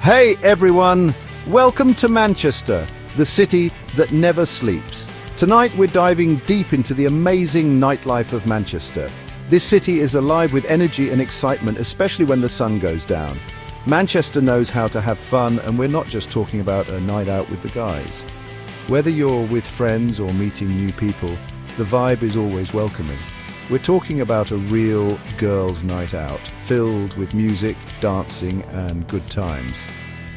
Hey everyone, welcome to Manchester, the city that never sleeps. Tonight we're diving deep into the amazing nightlife of Manchester. This city is alive with energy and excitement, especially when the sun goes down. Manchester knows how to have fun, and we're not just talking about a night out with the guys. Whether you're with friends or meeting new people, the vibe is always welcoming. We're talking about a real girls' night out, filled with music, dancing and good times.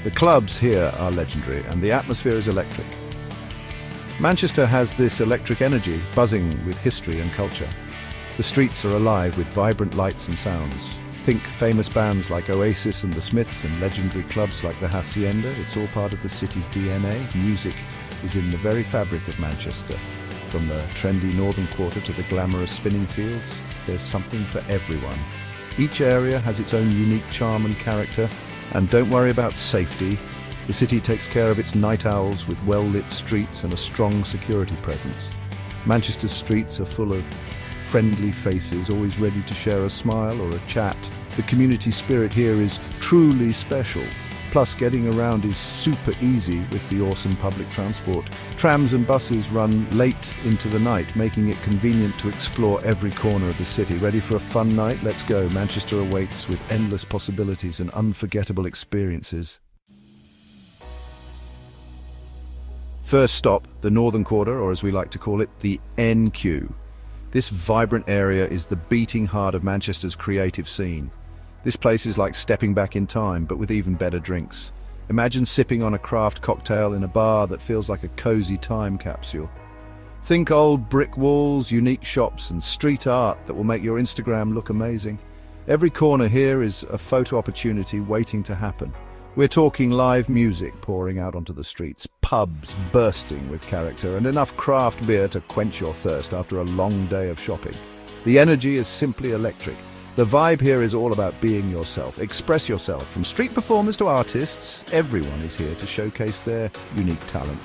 The clubs here are legendary and the atmosphere is electric. Manchester has this electric energy, buzzing with history and culture. The streets are alive with vibrant lights and sounds. Think famous bands like Oasis and the Smiths and legendary clubs like the Hacienda. It's all part of the city's DNA. Music is in the very fabric of Manchester. From the trendy northern quarter to the glamorous spinning fields, there's something for everyone. Each area has its own unique charm and character, and don't worry about safety. The city takes care of its night owls with well-lit streets and a strong security presence. Manchester's streets are full of friendly faces, always ready to share a smile or a chat. The community spirit here is truly special. Plus, getting around is super easy with the awesome public transport. Trams and buses run late into the night, making it convenient to explore every corner of the city. Ready for a fun night? Let's go. Manchester awaits with endless possibilities and unforgettable experiences. First stop, the Northern Quarter, or as we like to call it, the NQ. This vibrant area is the beating heart of Manchester's creative scene. This place is like stepping back in time, but with even better drinks. Imagine sipping on a craft cocktail in a bar that feels like a cozy time capsule. Think old brick walls, unique shops, and street art that will make your Instagram look amazing. Every corner here is a photo opportunity waiting to happen. We're talking live music pouring out onto the streets, pubs bursting with character, and enough craft beer to quench your thirst after a long day of shopping. The energy is simply electric. The vibe here is all about being yourself. Express yourself. From street performers to artists, everyone is here to showcase their unique talent.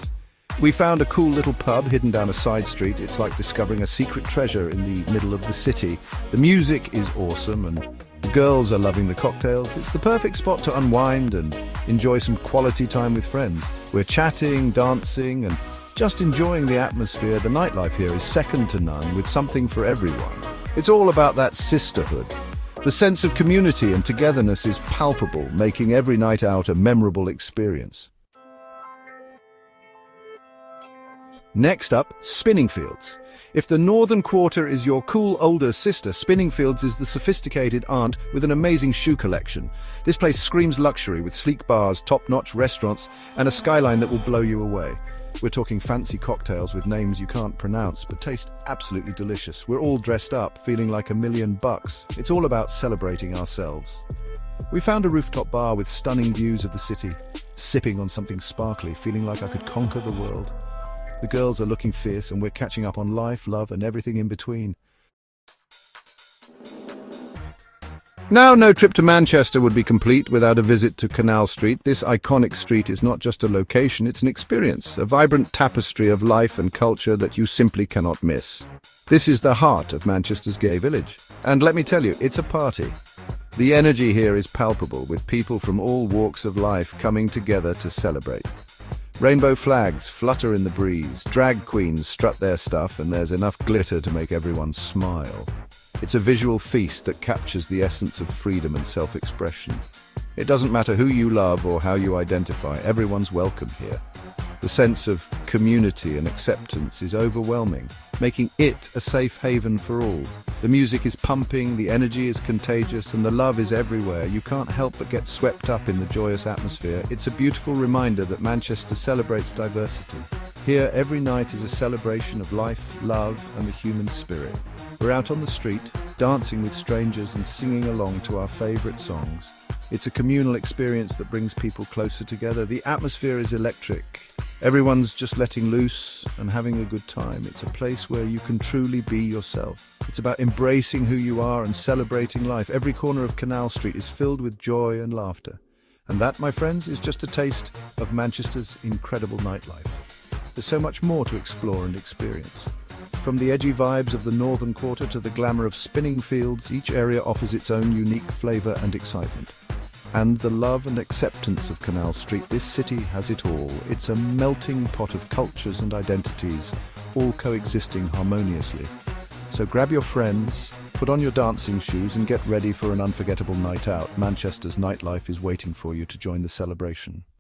We found a cool little pub hidden down a side street. It's like discovering a secret treasure in the middle of the city. The music is awesome and the girls are loving the cocktails. It's the perfect spot to unwind and enjoy some quality time with friends. We're chatting, dancing and just enjoying the atmosphere. The nightlife here is second to none, with something for everyone. It's all about that sisterhood. The sense of community and togetherness is palpable, making every night out a memorable experience. Next up, spinning fields. If the Northern Quarter is your cool older sister, Spinning Fields is the sophisticated aunt with an amazing shoe collection. This place screams luxury with sleek bars, top-notch restaurants, and a skyline that will blow you away. We're talking fancy cocktails with names you can't pronounce, but taste absolutely delicious. We're all dressed up, feeling like $1,000,000. It's all about celebrating ourselves. We found a rooftop bar with stunning views of the city, sipping on something sparkly, feeling like I could conquer the world. The girls are looking fierce and we're catching up on life, love and everything in between. Now, no trip to Manchester would be complete without a visit to Canal Street. This iconic street is not just a location, it's an experience, a vibrant tapestry of life and culture that you simply cannot miss. This is the heart of Manchester's gay village. And let me tell you, it's a party. The energy here is palpable, with people from all walks of life coming together to celebrate. Rainbow flags flutter in the breeze, drag queens strut their stuff, and there's enough glitter to make everyone smile. It's a visual feast that captures the essence of freedom and self-expression. It doesn't matter who you love or how you identify, everyone's welcome here. The sense of community and acceptance is overwhelming, making it a safe haven for all. The music is pumping, the energy is contagious, and the love is everywhere. You can't help but get swept up in the joyous atmosphere. It's a beautiful reminder that Manchester celebrates diversity. Here, every night is a celebration of life, love, and the human spirit. We're out on the street, dancing with strangers and singing along to our favorite songs. It's a communal experience that brings people closer together. The atmosphere is electric. Everyone's just letting loose and having a good time. It's a place where you can truly be yourself. It's about embracing who you are and celebrating life. Every corner of Canal Street is filled with joy and laughter. And that, my friends, is just a taste of Manchester's incredible nightlife. There's so much more to explore and experience. From the edgy vibes of the Northern Quarter to the glamour of spinning fields, each area offers its own unique flavor and excitement. And the love and acceptance of Canal Street. This city has it all. It's a melting pot of cultures and identities, all coexisting harmoniously. So grab your friends, put on your dancing shoes and get ready for an unforgettable night out. Manchester's nightlife is waiting for you to join the celebration.